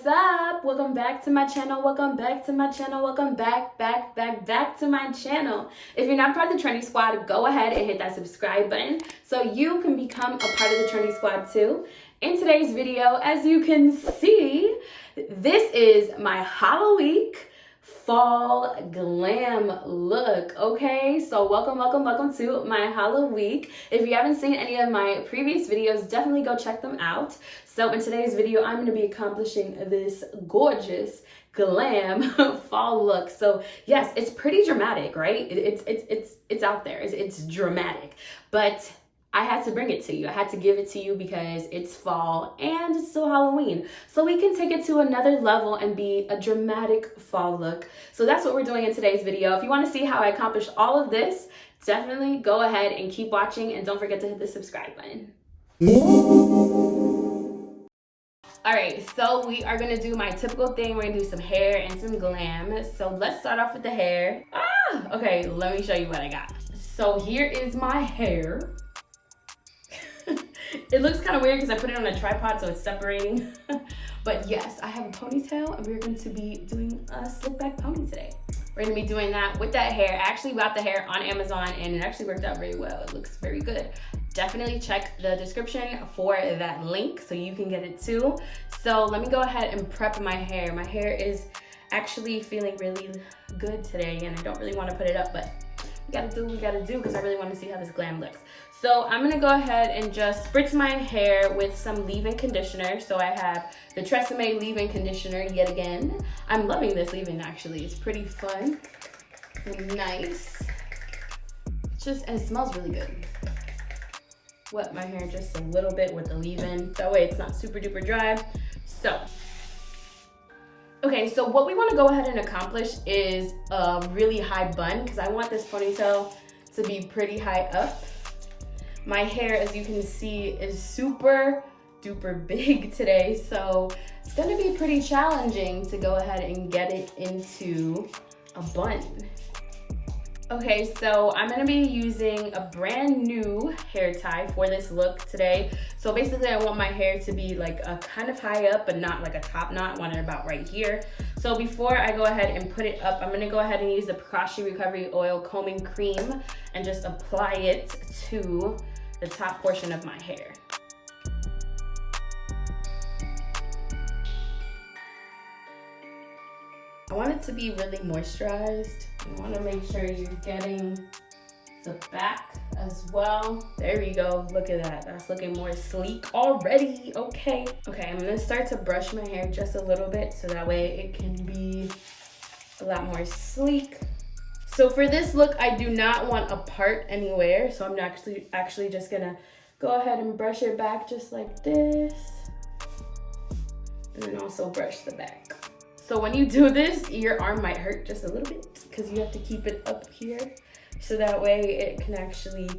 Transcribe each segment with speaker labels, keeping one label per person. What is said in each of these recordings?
Speaker 1: up? Welcome back to my channel. Welcome back to my channel. Welcome back to my channel. If you're not part of the Trendy Squad, go ahead and hit that subscribe button so you can become a part of the Trendy Squad too. In today's video, as you can see, this is my Halloweek fall glam look. Okay, so welcome to my Halloweek. If you haven't seen any of my previous videos, definitely go check them out. So in today's video, I'm going to be accomplishing this gorgeous glam fall look. So yes, it's pretty dramatic, right? It's out there. It's dramatic, but I had to bring it to you. I had to give it to you because it's fall and it's still Halloween. So we can take it to another level and be a dramatic fall look. So that's what we're doing in today's video. If you want to see how I accomplish all of this, definitely go ahead and keep watching and don't forget to hit the subscribe button. All right, so we are gonna do my typical thing. We're gonna do some hair and some glam. So let's start off with the hair. Okay, let me show you what I got. So here is my hair. It looks kind of weird because I put it on a tripod, so it's separating. But yes, I have a ponytail and we're going to be doing a slick back pony today. We're going to be doing that with that hair. I actually bought the hair on Amazon and it actually worked out very well. It looks very good. Definitely check the description for that link so you can get it too. So let me go ahead and prep my hair. My hair is actually feeling really good today and I don't really want to put it up, but we gotta do what we gotta do because I really want to see how this glam looks. So I'm gonna go ahead and just spritz my hair with some leave-in conditioner. So I have the Tresemmé leave-in conditioner yet again. I'm loving this leave-in actually. It's pretty fun and nice. And it smells really good. Wet my hair just a little bit with the leave-in. That way it's not super duper dry. So, okay, so what we want to go ahead and accomplish is a really high bun because I want this ponytail to be pretty high up. My hair, as you can see, is super duper big today, so it's gonna be pretty challenging to go ahead and get it into a bun. Okay, so I'm gonna be using a brand new hair tie for this look today. So basically I want my hair to be like a kind of high up, but not like a top knot. I want it about right here. So before I go ahead and put it up, I'm gonna go ahead and use the Precaution Recovery Oil Combing Cream and just apply it to the top portion of my hair. I want it to be really moisturized. You want to make sure you're getting the back as well. There we go. Look at that. That's looking more sleek already. Okay, I'm gonna start to brush my hair just a little bit so that way it can be a lot more sleek. So for this look, I do not want a part anywhere. So I'm actually just gonna go ahead and brush it back just like this. And then also brush the back. So when you do this, your arm might hurt just a little bit because you have to keep it up here. So that way it can actually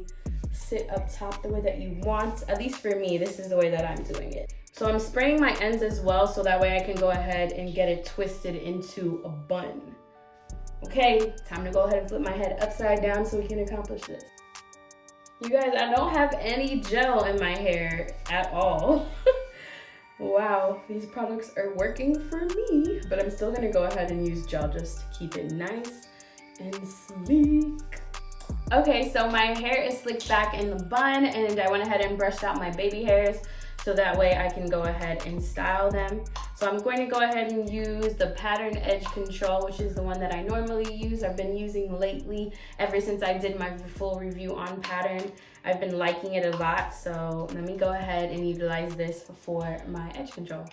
Speaker 1: sit up top the way that you want. At least for me, this is the way that I'm doing it. So I'm spraying my ends as well so that way I can go ahead and get it twisted into a bun. Okay, time to go ahead and flip my head upside down so we can accomplish this. You guys, I don't have any gel in my hair at all. Wow, these products are working for me, but I'm still gonna go ahead and use gel just to keep it nice and sleek. Okay, so my hair is slicked back in the bun and I went ahead and brushed out my baby hairs so that way I can go ahead and style them. So I'm going to go ahead and use the Pattern Edge Control, which is the one that I normally use. I've been using lately ever since I did my full review on Pattern. I've been liking it a lot, so let me go ahead and utilize this for my edge control.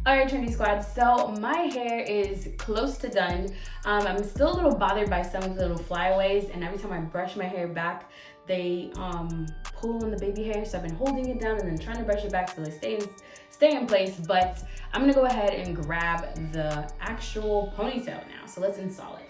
Speaker 1: All right, Trendy Squad, so my hair is close to done. I'm still a little bothered by some of the little flyaways, and every time I brush my hair back, they pull on the baby hair, so I've been holding it down and then trying to brush it back so they stay in place, but I'm gonna go ahead and grab the actual ponytail now, so let's install it.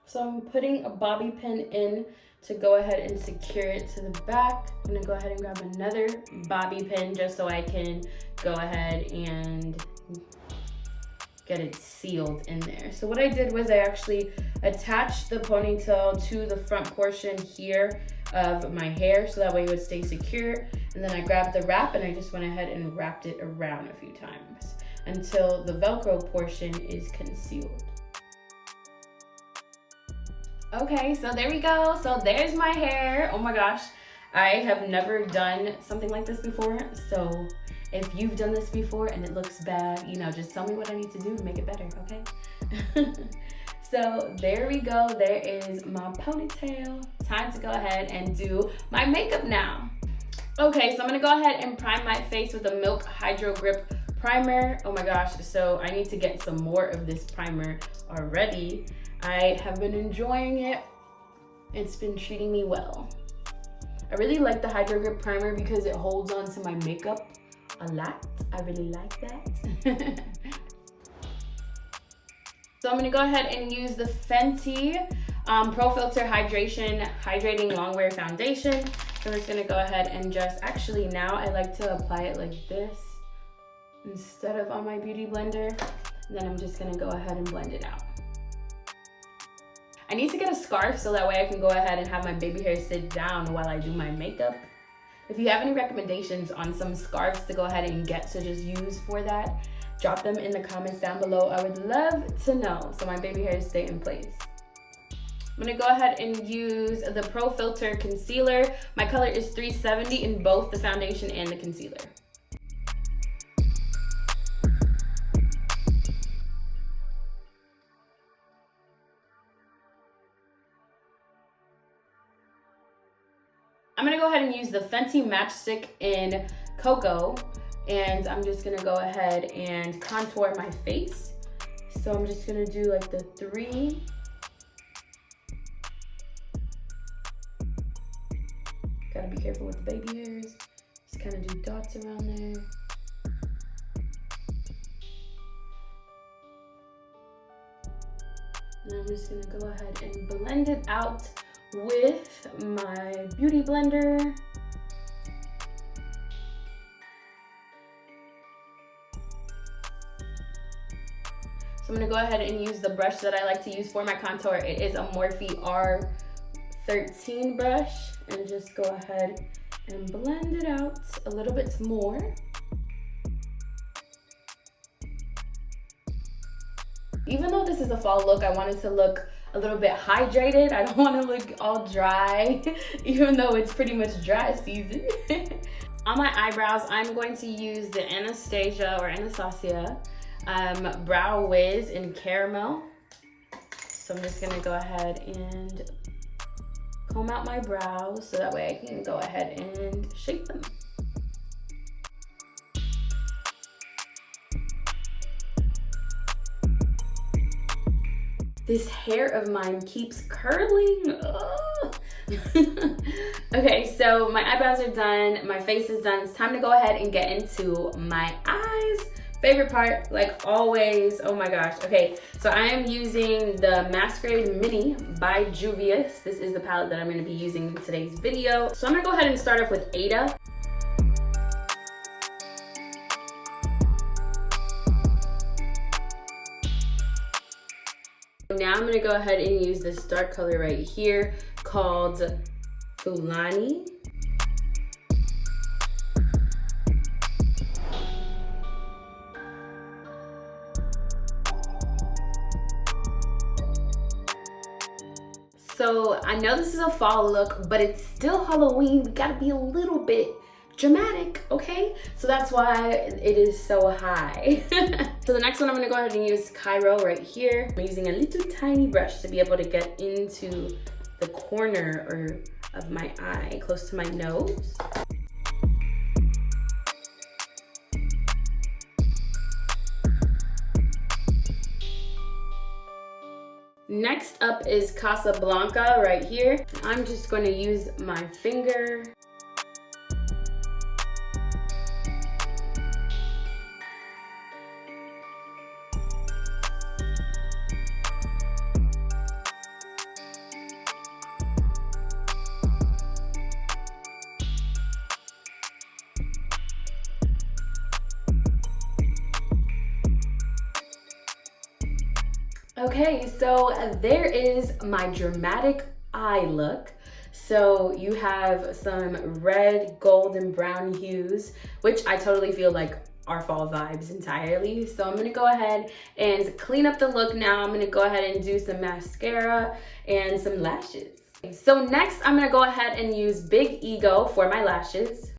Speaker 1: So I'm putting a bobby pin in to go ahead and secure it to the back. I'm gonna go ahead and grab another bobby pin just so I can go ahead and get it sealed in there. So what I did was I actually attached the ponytail to the front portion here of my hair so that way it would stay secure. And then I grabbed the wrap and I just went ahead and wrapped it around a few times until the Velcro portion is concealed. Okay, so there we go. So there's my hair. Oh my gosh, I have never done something like this before. So if you've done this before and it looks bad, you know, just tell me what I need to do to make it better, okay? So there we go. There is my ponytail. Time to go ahead and do my makeup now. Okay, so I'm gonna go ahead and prime my face with a Milk Hydro Grip primer. Oh my gosh, so I need to get some more of this primer already. I have been enjoying it. It's been treating me well. I really like the Hydro Grip primer because it holds on to my makeup a lot. I really like that. So I'm gonna go ahead and use the Fenty Profilt'r Hydrating Longwear Foundation. So I'm just gonna go ahead and just, actually now I like to apply it like this instead of on my beauty blender. And then I'm just gonna go ahead and blend it out. I need to get a scarf so that way I can go ahead and have my baby hair sit down while I do my makeup. If you have any recommendations on some scarves to go ahead and get to just use for that, drop them in the comments down below. I would love to know so my baby hairs stay in place. I'm gonna go ahead and use the Profilt'r concealer. My color is 370 in both the foundation and the concealer. I'm gonna go ahead and use the Fenty Matchstick in Cocoa, and I'm just gonna go ahead and contour my face. So I'm just gonna do like the 3. Gotta be careful with the baby hairs. Just kind of do dots around there. And I'm just gonna go ahead and blend it out with my beauty blender. So I'm gonna go ahead and use the brush that I like to use for my contour. It is a Morphe R13 brush, and just go ahead and blend it out a little bit more. Even though this is a fall look, I wanted to look a little bit hydrated. I don't want to look all dry, even though it's pretty much dry season. On my eyebrows, I'm going to use the Anastasia Brow Wiz in Caramel. So I'm just gonna go ahead and comb out my brows so that way I can go ahead and shape them. This hair of mine keeps curling. Okay, so my eyebrows are done, my face is done. It's time to go ahead and get into my eyes. Favorite part, like always. Oh my gosh. Okay, so I am using the Masquerade Mini by Juvia's. This is the palette that I'm going to be using in today's video. So I'm going to go ahead and start off with Ada. Now I'm going to go ahead and use this dark color right here called Fulani. So I know this is a fall look, but it's still Halloween. We gotta be a little bit dramatic, okay? So that's why it is so high. So the next one I'm gonna go ahead and use Cairo right here. I'm using a little tiny brush to be able to get into the corner of my eye, close to my nose. Next up is Casablanca right here. I'm just going to use my finger. Okay, so there is my dramatic eye look. So you have some red, gold, and brown hues, which I totally feel like are fall vibes entirely. So I'm gonna go ahead and clean up the look now. I'm gonna go ahead and do some mascara and some lashes. So next, I'm gonna go ahead and use Big Ego for my lashes.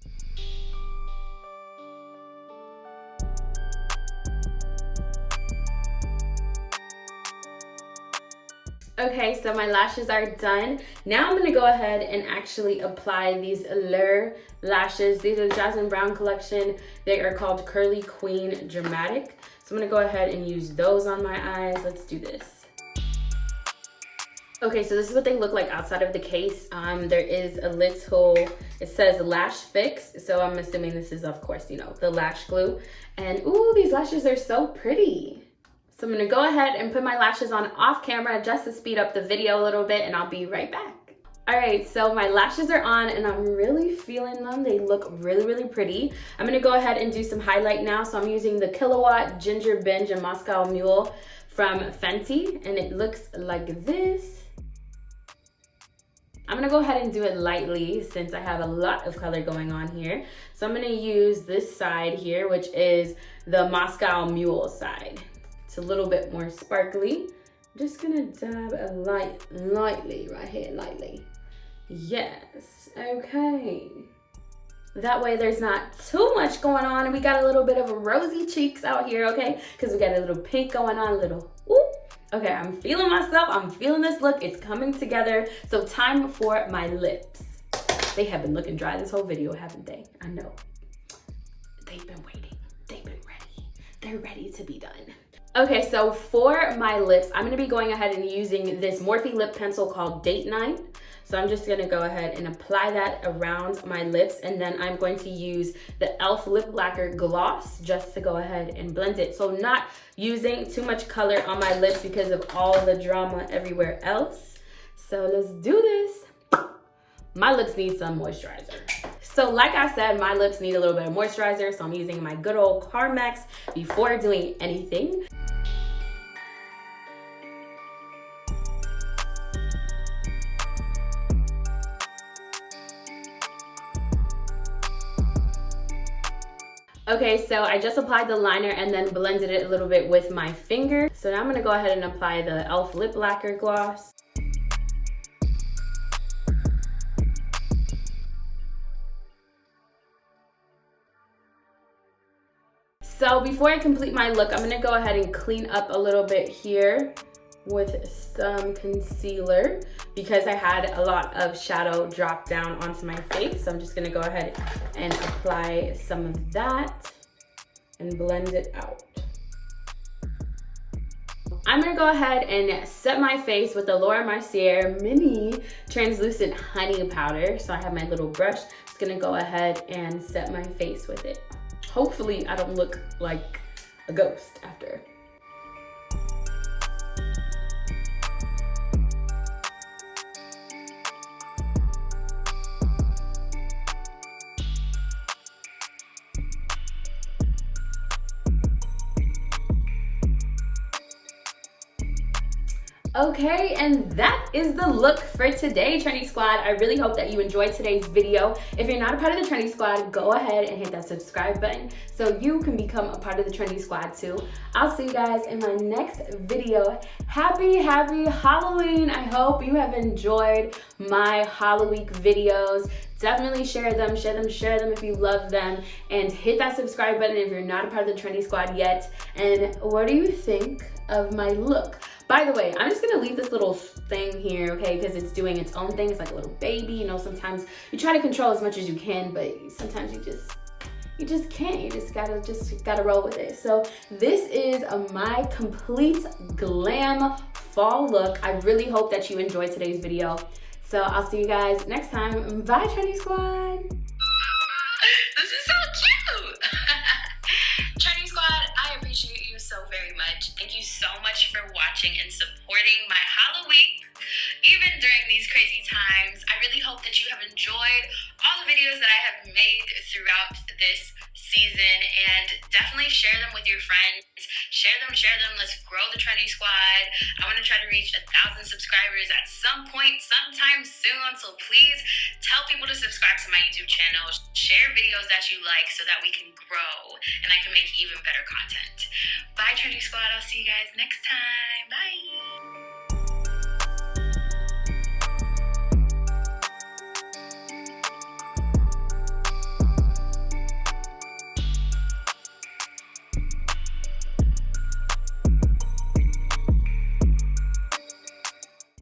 Speaker 1: Okay, so my lashes are done. Now I'm gonna go ahead and actually apply these Eylure lashes. These are the Jasmine Brown collection. They are called Curly Queen Dramatic. So I'm gonna go ahead and use those on my eyes. Let's do this. Okay, so this is what they look like outside of the case. There is a little, it says lash fix. So I'm assuming this is, of course, you know, the lash glue. And ooh, these lashes are so pretty. So I'm gonna go ahead and put my lashes on off camera just to speed up the video a little bit, and I'll be right back. All right, so my lashes are on and I'm really feeling them. They look really, really pretty. I'm gonna go ahead and do some highlight now. So I'm using the Killawatt Ginger Binge and Moscow Mule from Fenty, and it looks like this. I'm gonna go ahead and do it lightly since I have a lot of color going on here. So I'm gonna use this side here, which is the Moscow Mule side. It's a little bit more sparkly. I'm just gonna dab a lightly right here, lightly. Yes, okay. That way there's not too much going on, and we got a little bit of rosy cheeks out here, okay? Because we got a little pink going on, a little, ooh. Okay, I'm feeling myself, I'm feeling this look, it's coming together. So time for my lips. They have been looking dry this whole video, haven't they? I know. They've been waiting, they've been ready. They're ready to be done. Okay, so for my lips, I'm gonna be going ahead and using this Morphe lip pencil called Date Night. So I'm just gonna go ahead and apply that around my lips, and then I'm going to use the e.l.f. Lip Lacquer Gloss just to go ahead and blend it. So not using too much color on my lips because of all the drama everywhere else. So let's do this. My lips need some moisturizer. So like I said, my lips need a little bit of moisturizer, so I'm using my good old Carmex before doing anything. Okay, so I just applied the liner and then blended it a little bit with my finger. So now I'm gonna go ahead and apply the e.l.f. Lip Lacquer Gloss. So before I complete my look, I'm gonna go ahead and clean up a little bit here with some concealer because I had a lot of shadow drop down onto my face. So I'm just gonna go ahead and apply some of that and blend it out. I'm gonna go ahead and set my face with the Lara Marcier Mini Translucent Honey Powder. So I have my little brush, just gonna go ahead and set my face with it. Hopefully I don't look like a ghost after. Okay, and that is the look for today, Trendy Squad. I really hope that you enjoyed today's video. If you're not a part of the Trendy Squad, go ahead and hit that subscribe button so you can become a part of the Trendy Squad too. I'll see you guys in my next video. Happy Halloween. I hope you have enjoyed my Halloweek videos. Definitely share them if you love them, and hit that subscribe button if you're not a part of the Trendy Squad yet. And what do you think of my look? By the way, I'm just gonna leave this little thing here, okay, because it's doing its own thing. It's like a little baby, you know, sometimes you try to control as much as you can, but sometimes you just can't. You just gotta roll with it. So this is my complete glam fall look. I really hope that you enjoyed today's video. So I'll see you guys next time. Bye, Trendy Squad.
Speaker 2: This is so cute. Trendy Squad, I appreciate you so very much. Thank you so much for watching and supporting my Halloweek, even during these crazy times. I really hope that you have enjoyed all the videos that I have made throughout this season, and definitely share them with your friends. Share them. Let's grow the Trendy Squad. I want to try to reach 1,000 subscribers at some point, sometime soon. So please tell people to subscribe to my YouTube channel. Share videos that you like so that we can grow and I can make even better content. Bye, Trendy Squad. I'll see you guys next time. Bye.